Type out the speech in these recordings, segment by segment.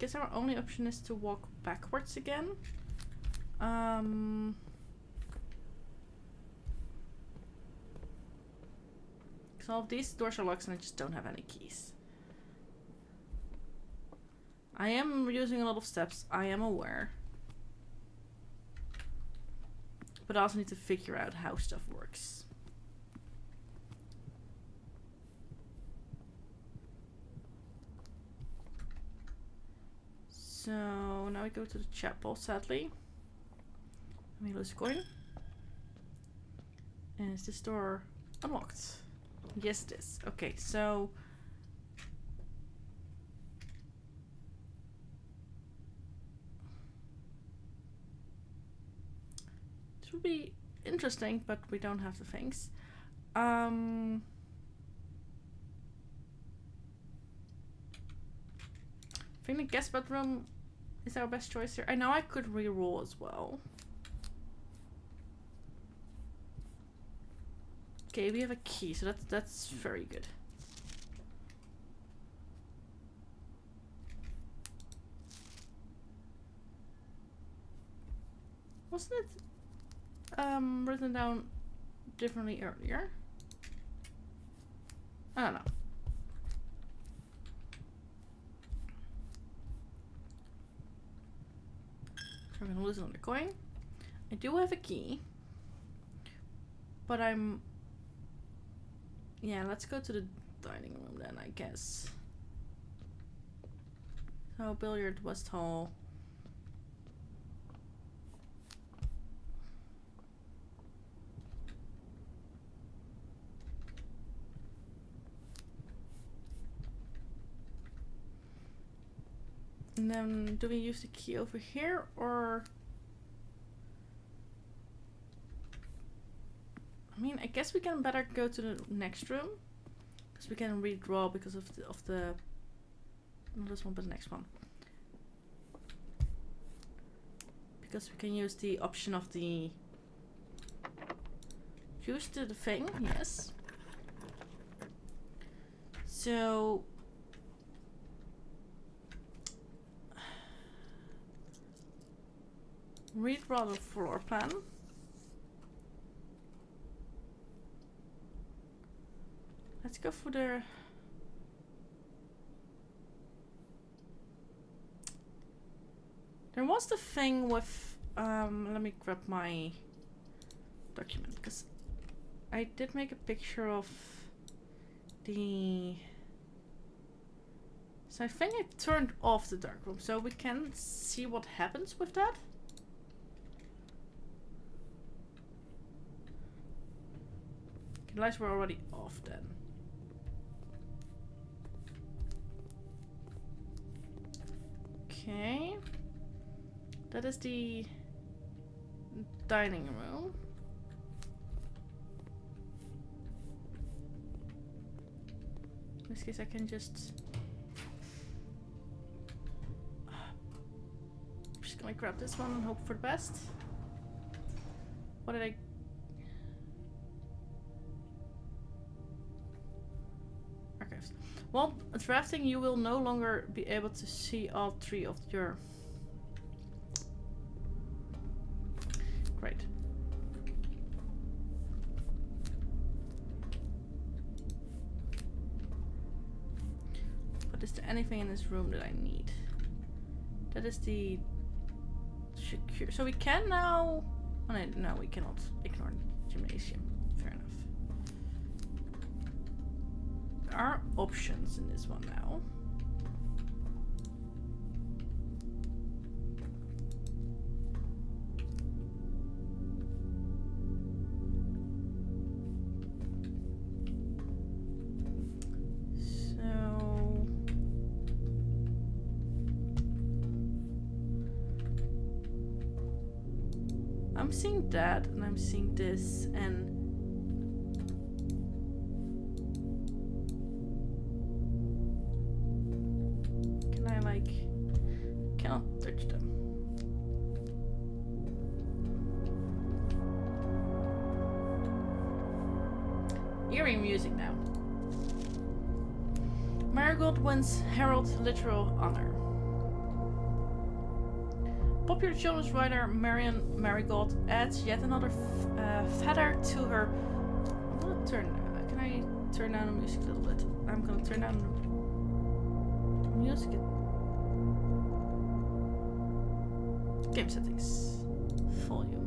guess our only option is to walk backwards again. So all of these doors are locked and I just don't have any keys. I am using a lot of steps, I am aware. But I also need to figure out how stuff works. So now we go to the chapel, sadly. Let me lose a coin. And is this door unlocked? Yes, it is. Okay, so this would be interesting, but we don't have the things. I think the guest bedroom is our best choice here. I know I could re-roll as well. Okay, we have a key, so that's very good. Wasn't it written down differently earlier? I don't know. So we're gonna lose another coin. I do have a key, but I'm... Yeah, let's go to the dining room then, I guess. So, billiard, West Hall. And then, do we use the key over here, or... I mean, I guess we can better go to the next room, because we can redraw because of the not this one, but the next one. Because we can use the option of the use the thing, yes. So redraw the floor plan. Let's go for the... There was the thing with... let me grab my document, because I did make a picture of the... So I think I turned off the dark room, so we can see what happens with that. Okay, lights were already off then. Okay, that is the dining room. In this case I can just... I'm just gonna grab this one and hope for the best. What did I... Archives. While drafting, you will no longer be able to see all three of your... Great. But is there anything in this room that I need? That is the... secure. So we can now... Oh, no, we cannot ignore the gymnasium. Fair enough. There are options in this one now. So I'm seeing that, and I'm seeing this, and cannot touch them. Eerie music now. Marigold wins Herald Literal Honor. Popular children's writer Marion Marigold adds yet another feather to her. I'm gonna turn. Can I turn down the music a little bit? I'm gonna turn down the music. Game settings. Volume.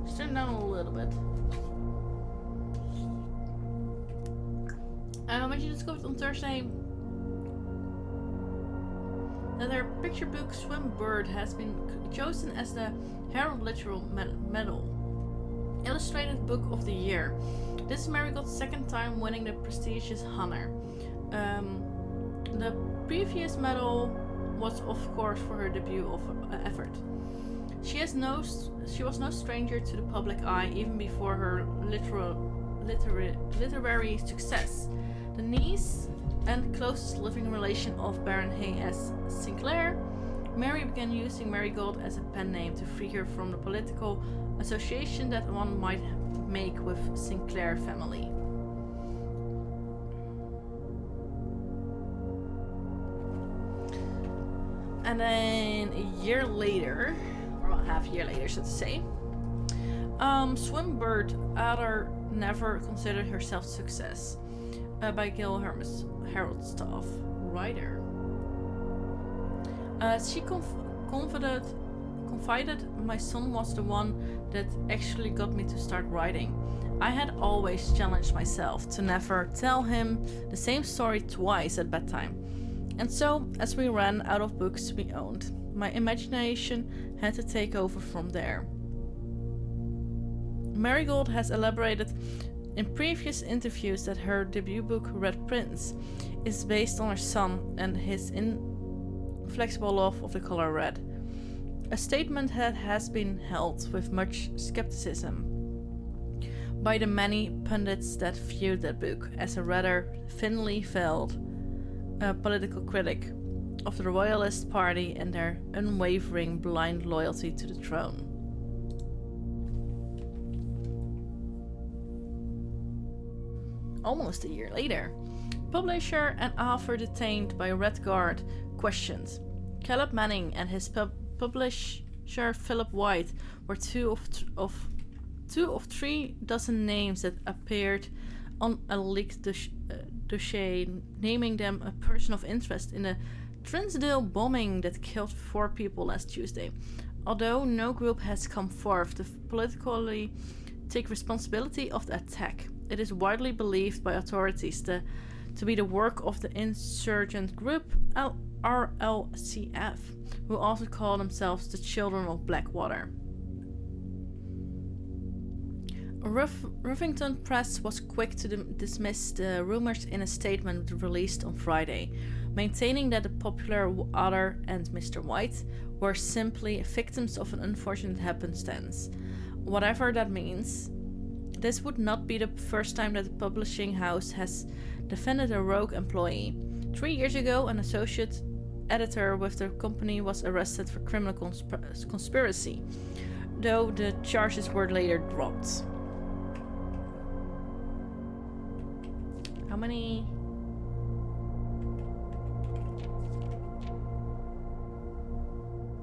Just turn it down a little bit. When she discovered on Thursday that her picture book Swimbird has been chosen as the Herald Literal Medal Illustrated Book of the Year. This is Marigold's second time winning the prestigious honor. The previous medal was, of course, for her debut of effort. She was no stranger to the public eye even before her literary success. The niece and closest living relation of Baron Hay.S. Sinclair, Mary began using Marigold as a pen name to free her from the political association that one might make with Sinclair family. And then a year later, or about half a year later, so to say, Swimbird Adder never considered herself a success. By Gil Hermes, Herald staff writer. She confided my son was the one that actually got me to start writing. I had always challenged myself to never tell him the same story twice at bedtime. And so, as we ran out of books we owned, my imagination had to take over from there. Marigold has elaborated in previous interviews that her debut book, Red Prince, is based on her son and his inflexible love of the color red. A statement that has been held with much skepticism by the many pundits that viewed that book as a rather thinly veiled political critic of the Royalist Party and their unwavering blind loyalty to the throne. Almost a year later, publisher and author detained by Red Guard questioned. Caleb Manning and his publisher Philip White were two of 3 dozen names that appeared on a leaked dossier, naming them a person of interest in the Trinsdale bombing that killed 4 people last Tuesday. Although no group has come forth to politically take responsibility of the attack, it is widely believed by authorities to be the work of the insurgent group RLCF, who also call themselves the Children of Blackwater. Ruffington Press was quick to dismiss the rumors in a statement released on Friday, maintaining that the popular Otter and Mr. White were simply victims of an unfortunate happenstance. Whatever that means, this would not be the first time that the publishing house has defended a rogue employee. 3 years ago, an associate editor with the company was arrested for criminal conspiracy, though the charges were later dropped. How many?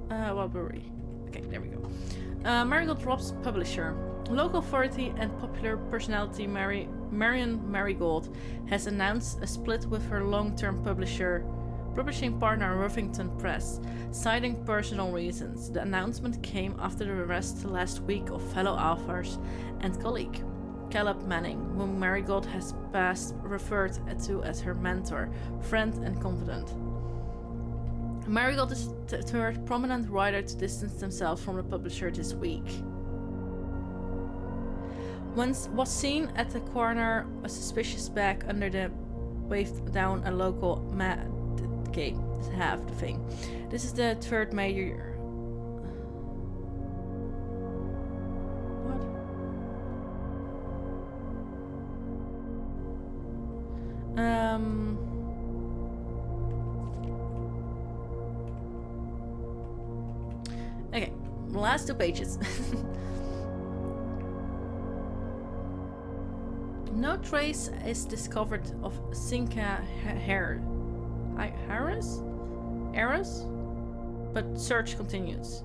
What were we? Okay, there we go. Marigold drops publisher. Local authority and popular personality Marion Marigold has announced a split with her long-term publishing partner Ruffington Press, citing personal reasons. The announcement came after the arrest last week of fellow authors and colleague Caleb Manning, whom Marigold has past referred to as her mentor, friend and confidant. Marigold is the third prominent writer to distance themselves from the publisher this week. Once was seen at the corner a suspicious bag under the waved down a local okay, this is half the thing. This is the third major. What? Okay, last 2 pages. No trace is discovered of Sinca Harris, but search continues.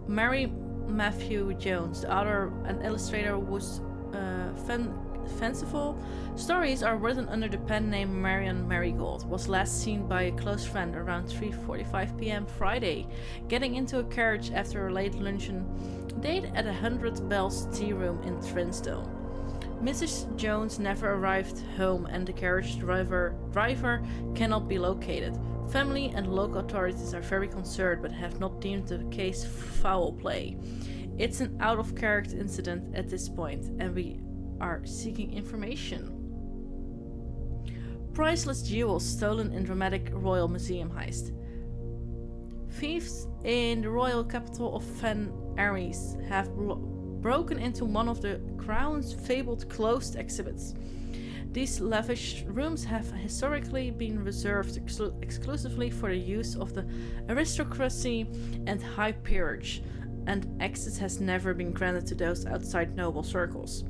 Mary Matthew Jones, the author and illustrator, was fanciful stories are written under the pen name Marion Marigold, was last seen by a close friend around 3:45 p.m. Friday, getting into a carriage after a late luncheon date at 100 Bells Tea Room in Trinsdale. Mrs. Jones never arrived home and the carriage driver cannot be located. Family and local authorities are very concerned but have not deemed the case foul play. It's an out-of-character incident at this point, and we are seeking information. Priceless jewels stolen in dramatic Royal Museum heist. Thieves in the royal capital of Van Aries have broken into one of the Crown's fabled closed exhibits. These lavish rooms have historically been reserved exclusively for the use of the aristocracy and high peerage, and access has never been granted to those outside noble circles.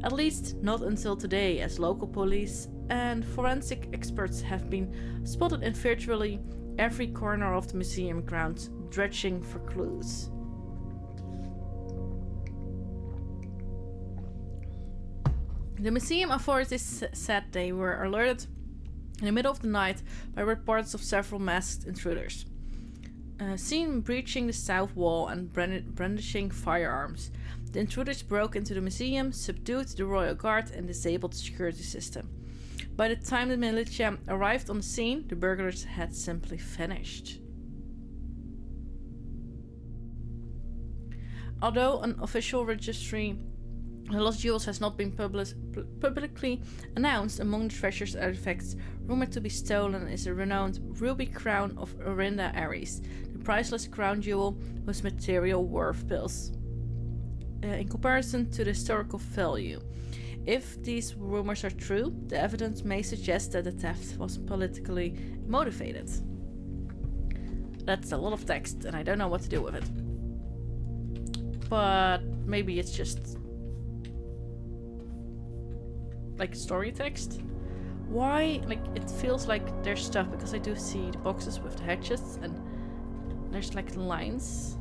At least not until today, as local police and forensic experts have been spotted in virtually every corner of the museum grounds, dredging for clues. The museum authorities said they were alerted in the middle of the night by reports of several masked intruders, seen breaching the south wall and brandishing firearms. The intruders broke into the museum, subdued the royal guard, and disabled the security system. By the time the militia arrived on the scene, the burglars had simply vanished. Although an official registry the lost jewels has not been publicly announced, among the treasure's artifacts rumored to be stolen is a renowned ruby crown of Orinda Aries, the priceless crown jewel whose material worth pales in comparison to the historical value. If these rumors are true, the evidence may suggest that the theft was politically motivated. That's a lot of text, and I don't know what to do with it. But maybe it's just like story text. Why? Like, it feels like there's stuff, because I do see the boxes with the hatchets and there's like lines.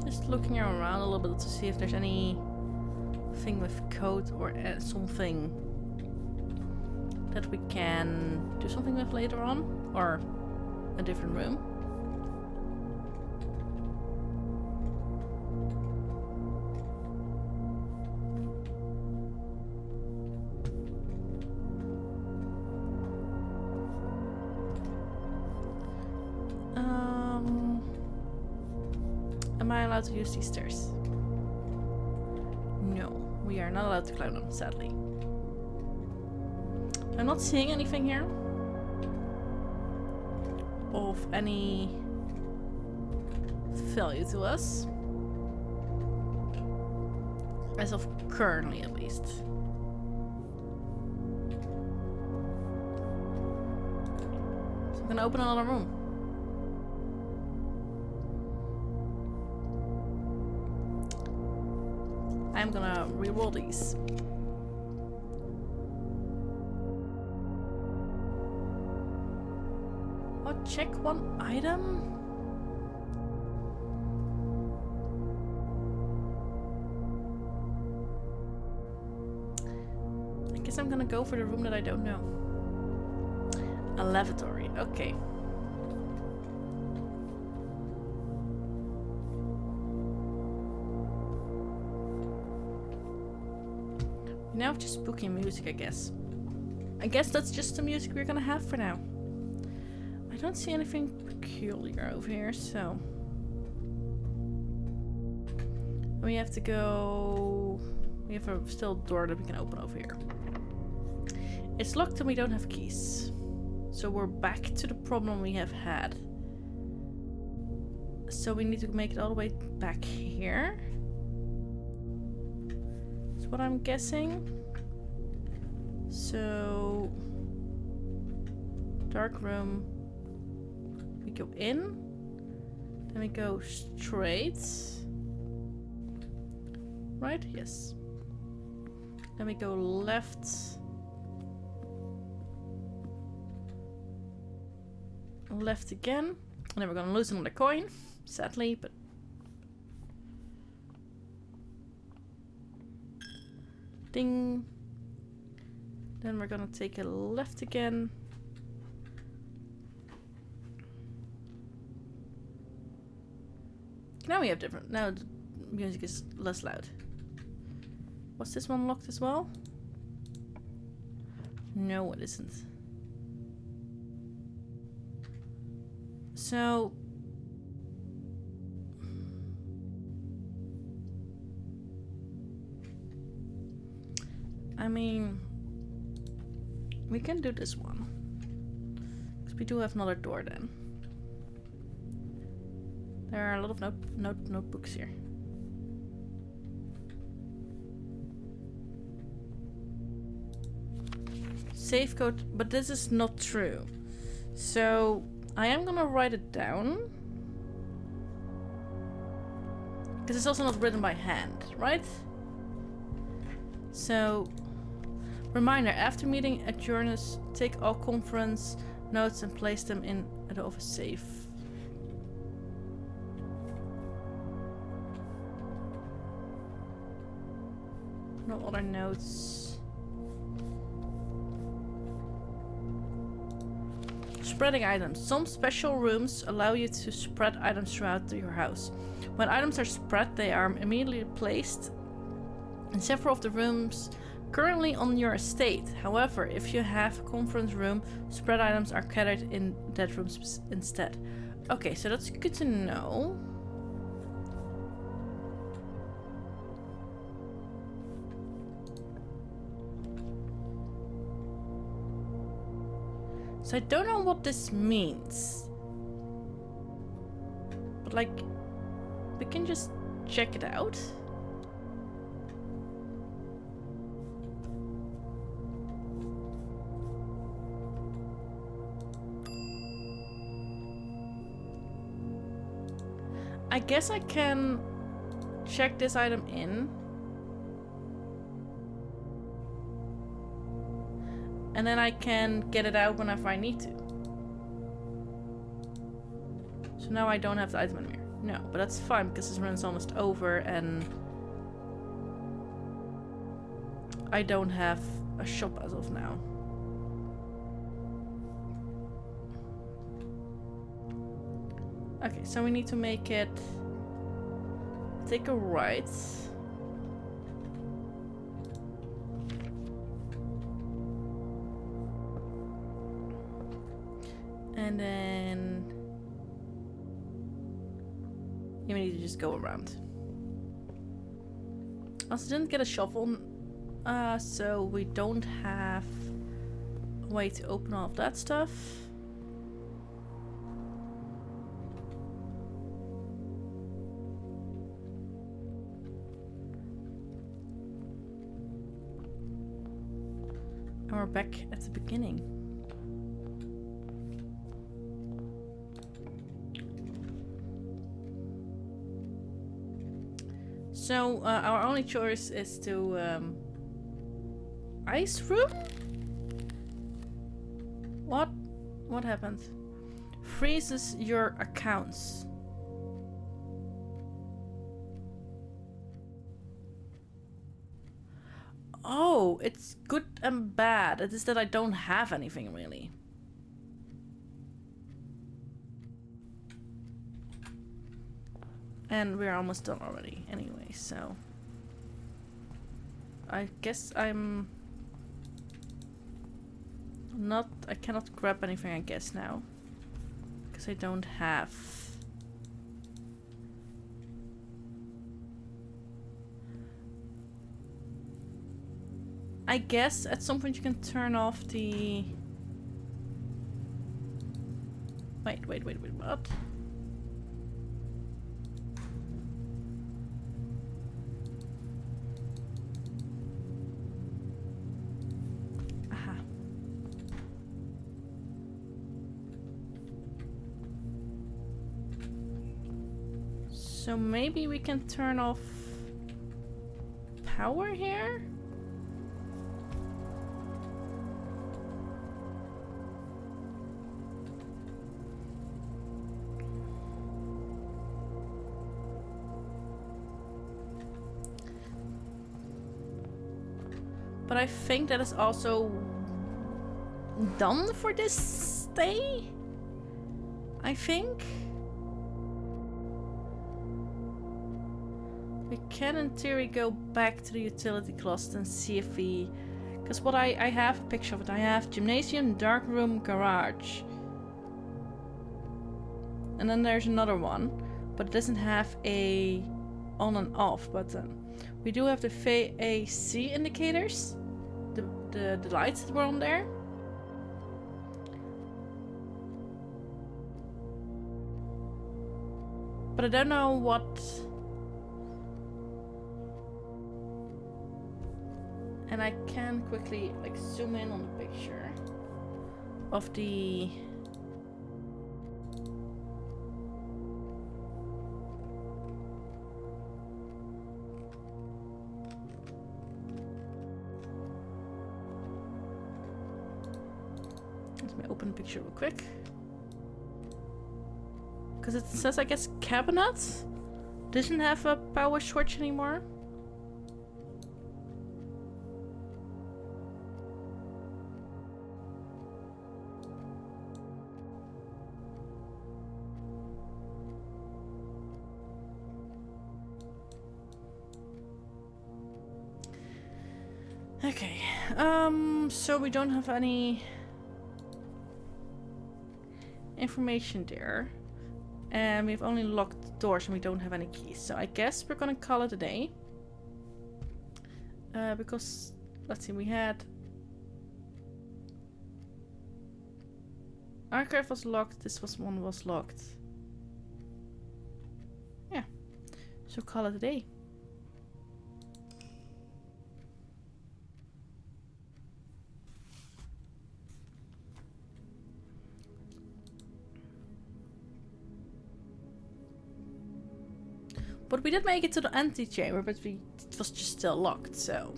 Just looking around a little bit to see if there's any thing with code or something that we can do something with later on, or a different room. Am I allowed to use these stairs? No, we are not allowed to climb them, sadly. I'm not seeing anything here of any value to us. As of currently, at least. So I'm gonna open another room. I'm gonna reroll these. I'll check one item. I guess I'm gonna go for the room that I don't know. A lavatory, okay. Now just spooky music, I guess. I guess that's just the music we're gonna have for now. I don't see anything peculiar over here, so... We have to go... We have a still door that we can open over here. It's locked and we don't have keys. So we're back to the problem we have had. So we need to make it all the way back here. What I'm guessing. So dark room. We go in. Then we go straight. Right? Yes. Then we go left. Left again. And then we're gonna lose another coin. Sadly, but... Ding. Then we're gonna take a left again. Now we have different... Now the music is less loud. Was this one locked as well? No, it isn't. So... I mean... We can do this one. Because we do have another door then. There are a lot of notebooks here. Safe code, but this is not true. So I am gonna write it down. Because it's also not written by hand, right? So, reminder, after meeting adjourners, take all conference notes and place them in the office safe. No other notes. Spreading items. Some special rooms allow you to spread items throughout your house. When items are spread, they are immediately placed in several of the rooms currently on your estate. However, if you have a conference room, spread items are carried in that room instead. Okay, so that's good to know. So I don't know what this means. But like, we can just check it out. I guess I can check this item in. And then I can get it out whenever I need to. So now I don't have the item anymore. No, but that's fine because this run is almost over and I don't have a shop as of now. Okay, so we need to make it... Take a right. And then... You need to just go around. Also didn't get a shovel, so we don't have a way to open all of that stuff. And we're back at the beginning. So, our only choice is to, ice room? What? What happened? Freezes your accounts. Oh, it's good and bad. It is that I don't have anything really. And we're almost done already anyway, so... I guess I'm... not... I cannot grab anything, I guess, now. Because I don't have... I guess at some point you can turn off the... Wait, what? So maybe we can turn off power here? But I think that is also done for this day. I think. We can in theory go back to the utility closet and see if we... Because what I have a picture of it. I have gymnasium, dark room, garage. And then there's another one. But it doesn't have a on and off button. We do have the VAC indicators. The lights that were on there. But I don't know what... And I can quickly like zoom in on the picture of the... Let me open the picture real quick. Because it says, I guess, cabinet doesn't have a power switch anymore. Okay, so we don't have any information there. And we've only locked doors and we don't have any keys. So I guess we're gonna call it a day. Because, let's see, we had... Archive was locked, this one was locked. Yeah, so call it a day. But we did make it to the antechamber, but it was just still locked, so...